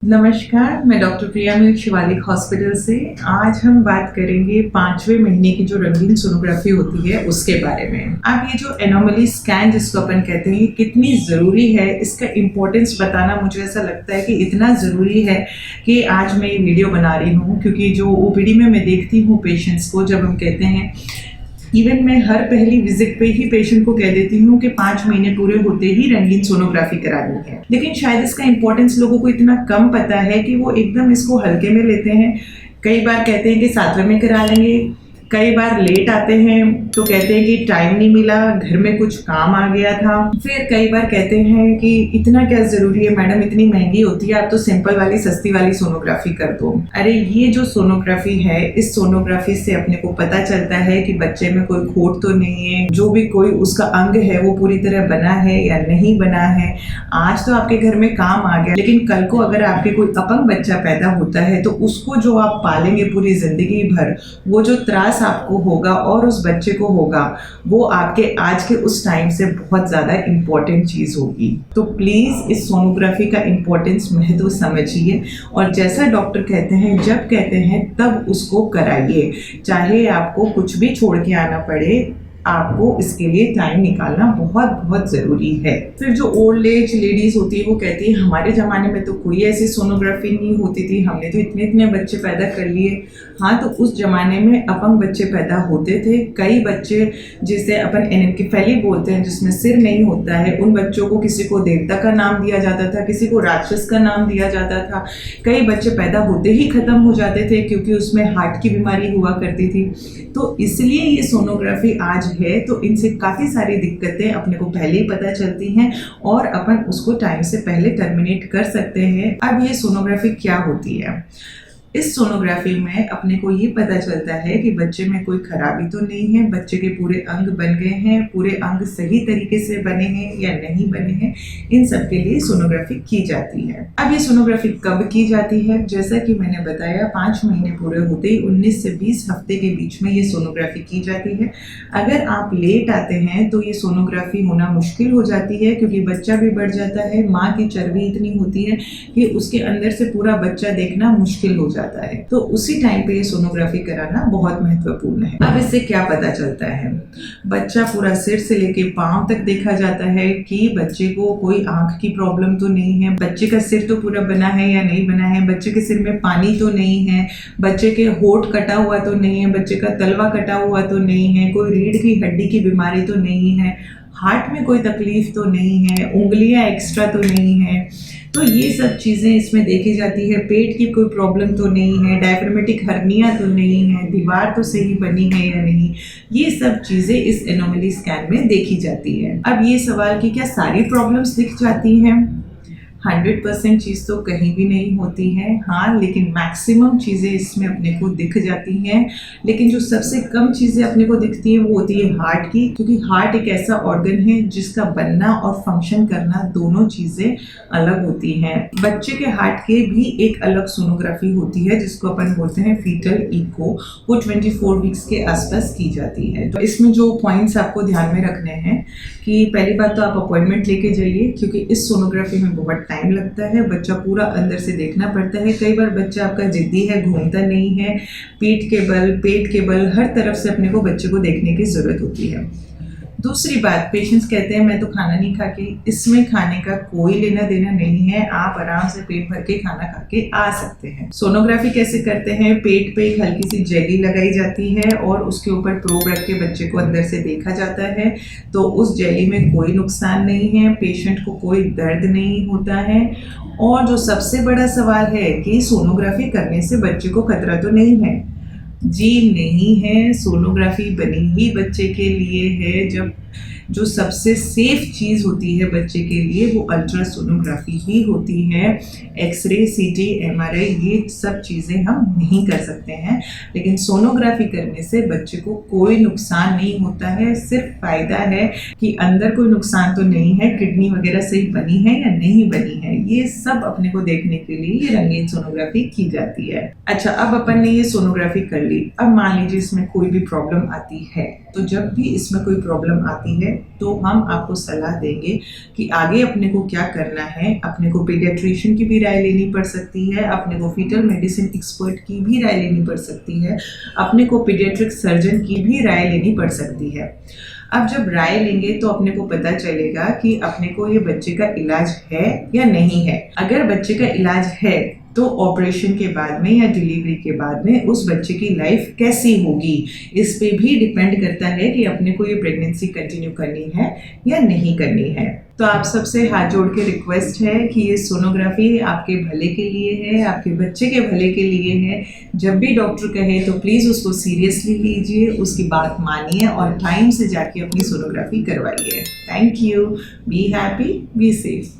नमस्कार, मैं डॉक्टर प्रिया milk Shivalik hospital से। आज हम बात करेंगे 5वें महीने की जो रंगीन सोनोग्राफी होती है उसके बारे में। अब ये जो एनोमली स्कैन जिसको अपन कहते हैं, कितनी ज़रूरी है, इसका इम्पोर्टेंस बताना मुझे ऐसा लगता है कि इतना ज़रूरी है कि आज मैं ये वीडियो बना रही हूँ। क्योंकि जो ओपीडी में मैं देखती हूँ पेशेंट्स को, जब हम कहते हैं, इवन मैं हर पहली विजिट पे ही पेशेंट को कह देती हूँ कि 5 महीने पूरे होते ही रंगीन सोनोग्राफी करानी है। लेकिन शायद इसका इम्पोर्टेंस लोगों को इतना कम पता है कि वो एकदम इसको हल्के में लेते हैं। कई बार कहते हैं कि 7वें में करा लेंगे, कई बार लेट आते हैं तो कहते हैं कि टाइम नहीं मिला, घर में कुछ काम आ गया था। फिर कई बार कहते हैं कि इतना क्या ज़रूरी है मैडम, इतनी महंगी होती है, आप तो सिंपल वाली सस्ती वाली सोनोग्राफी कर दो। अरे ये जो सोनोग्राफी है, इस सोनोग्राफी से अपने को पता चलता है कि बच्चे में कोई खोट तो नहीं है, जो भी कोई उसका अंग है वो पूरी तरह बना है या नहीं बना है। आज तो आपके घर में काम आ गया, लेकिन कल को अगर आपके कोई अपंग बच्चा पैदा होता है तो उसको जो आप पालेंगे पूरी जिंदगी भर, वो जो त्रास आपको होगा और उस बच्चे को होगा, वो आपके आज के उस टाइम से बहुत ज़्यादा इम्पोर्टेंट चीज़ होगी। तो प्लीज़ इस सोनोग्राफी का इम्पोर्टेंस महत्व समझिए और जैसा डॉक्टर कहते हैं, जब कहते हैं तब उसको कराइए। चाहे आपको कुछ भी छोड़ के आना पड़े, आपको इसके लिए टाइम निकालना बहुत बहुत ज़रूरी है। फिर जो ओल्ड एज लेडीज़ होती है वो कहती है हमारे ज़माने में तो कोई ऐसी सोनोग्राफी नहीं होती थी, हमने तो इतने इतने बच्चे पैदा कर लिए। हाँ, तो उस ज़माने में अपंग बच्चे पैदा होते थे। कई बच्चे जिसे अपन एनेन्केफेली बोलते हैं, जिसमें सिर नहीं होता है, उन बच्चों को किसी को देवता का नाम दिया जाता था, किसी को राक्षस का नाम दिया जाता था। कई बच्चे पैदा होते ही ख़त्म हो जाते थे क्योंकि उसमें हार्ट की बीमारी हुआ करती थी। तो इसलिए ये सोनोग्राफी आज है, तो इनसे काफ़ी सारी दिक्कतें अपने को पहले ही पता चलती हैं और अपन उसको टाइम से पहले टर्मिनेट कर सकते हैं। अब ये सोनोग्राफी क्या होती है? इस सोनोग्राफी में अपने को ये पता चलता है कि बच्चे में कोई खराबी तो नहीं है, बच्चे के पूरे अंग बन गए हैं, पूरे अंग सही तरीके से बने हैं या नहीं बने हैं। इन सब के लिए सोनोग्राफी की जाती है। अब ये सोनोग्राफी कब की जाती है? जैसा कि मैंने बताया, 5 महीने पूरे होते ही 19 से 20 हफ्ते के बीच में ये सोनोग्राफी की जाती है। अगर आप लेट आते हैं तो ये सोनोग्राफी होना मुश्किल हो जाती है, क्योंकि बच्चा भी बढ़ जाता है, माँ की चर्बी इतनी होती है कि उसके अंदर से पूरा बच्चा देखना मुश्किल हो जाता है। तो उसी टाइम पे ये सोनोग्राफी कराना बहुत महत्वपूर्ण है। अब इससे क्या पता चलता है? बच्चा पूरा सिर से लेके पांव तक देखा जाता है कि बच्चे को कोई आंख की प्रॉब्लम तो नहीं है, बच्चे का सिर तो पूरा बना है या नहीं बना है, बच्चे के सिर में पानी तो नहीं है, बच्चे के होंठ कटा हुआ तो नहीं है, बच्चे का तलवा कटा हुआ तो नहीं है, कोई रीढ़ की हड्डी की बीमारी तो नहीं है, हार्ट में कोई तकलीफ तो नहीं है, उंगलियां एक्स्ट्रा तो नहीं है। तो ये सब चीज़ें इसमें देखी जाती है। पेट की कोई प्रॉब्लम तो नहीं है, डायफ्रामेटिक हर्निया तो नहीं है, दीवार तो सही बनी है या नहीं, ये सब चीज़ें इस एनोमली स्कैन में देखी जाती है। अब ये सवाल कि क्या सारी प्रॉब्लम्स दिख जाती हैं? 100% चीज़ तो कहीं भी नहीं होती है, हाँ, लेकिन मैक्सिमम चीज़ें इसमें अपने को दिख जाती हैं। लेकिन जो सबसे कम चीज़ें अपने को दिखती है वो होती है हार्ट की, क्योंकि हार्ट एक ऐसा ऑर्गन है जिसका बनना और फंक्शन करना दोनों चीज़ें अलग होती हैं। बच्चे के हार्ट के भी एक अलग सोनोग्राफी होती है जिसको अपन बोलते हैं फीटल इको, वो 24 वीक्स के आसपास की जाती है। तो इसमें जो पॉइंट्स आपको ध्यान में रखने हैं कि पहली बात तो आप अपॉइंटमेंट लेके जाइए, क्योंकि इस सोनोग्राफी में बहुत टाइम लगता है, बच्चा पूरा अंदर से देखना पड़ता है। कई बार बच्चा आपका जिद्दी है, घूमता नहीं है, पीठ के बल, पेट के बल, हर तरफ से अपने को बच्चे को देखने की ज़रूरत होती है। दूसरी बात, पेशेंट्स कहते हैं मैं तो खाना नहीं खा के, इसमें खाने का कोई लेना देना नहीं है, आप आराम से पेट भर के खाना खा के आ सकते हैं। सोनोग्राफी कैसे करते हैं? पेट पे एक हल्की सी जेली लगाई जाती है और उसके ऊपर प्रोब रख के बच्चे को अंदर से देखा जाता है। तो उस जेली में कोई नुकसान नहीं है, पेशेंट को कोई दर्द नहीं होता है। और जो सबसे बड़ा सवाल है कि सोनोग्राफी करने से बच्चे को खतरा तो नहीं है? जी नहीं है। सोनोग्राफी बनी ही बच्चे के लिए है। जब जो सबसे सेफ चीज़ होती है बच्चे के लिए वो अल्ट्रासोनोग्राफी ही होती है। एक्सरे, सीटी, एमआरआई, ये सब चीज़ें हम नहीं कर सकते हैं, लेकिन सोनोग्राफी करने से बच्चे को कोई नुकसान नहीं होता है। सिर्फ फ़ायदा है कि अंदर कोई नुकसान तो नहीं है, किडनी वगैरह सही बनी है या नहीं बनी है, ये सब अपने को देखने के लिए ये रंगीन सोनोग्राफी की जाती है। अच्छा, अब अपन ने ये सोनोग्राफी कर ली, अब मान लीजिए इसमें कोई भी प्रॉब्लम आती है, तो जब भी इसमें कोई प्रॉब्लम आती है तो हम आपको सलाह देंगे कि आगे अपने को क्या करना है। अपने को पीडियाट्रिशियन की भी राय लेनी पड़ सकती है, अपने को फीटल मेडिसिन एक्सपर्ट की भी राय लेनी पड़ सकती है, अपने को पीडियाट्रिक सर्जन की भी राय लेनी पड़ सकती है। अब जब राय लेंगे तो अपने को पता चलेगा कि अपने को ये बच्चे का इलाज है या नहीं है। अगर बच्चे का इलाज है तो ऑपरेशन के बाद में या डिलीवरी के बाद में उस बच्चे की लाइफ कैसी होगी, इस पे भी डिपेंड करता है कि अपने को ये प्रेगनेंसी कंटिन्यू करनी है या नहीं करनी है। तो आप सबसे हाथ जोड़ के रिक्वेस्ट है कि ये सोनोग्राफी आपके भले के लिए है, आपके बच्चे के भले के लिए है। जब भी डॉक्टर कहे तो प्लीज़ उसको सीरियसली लीजिए, उसकी बात मानिए और टाइम से जाके अपनी सोनोग्राफी करवाइए। Thank you. Be happy, be safe.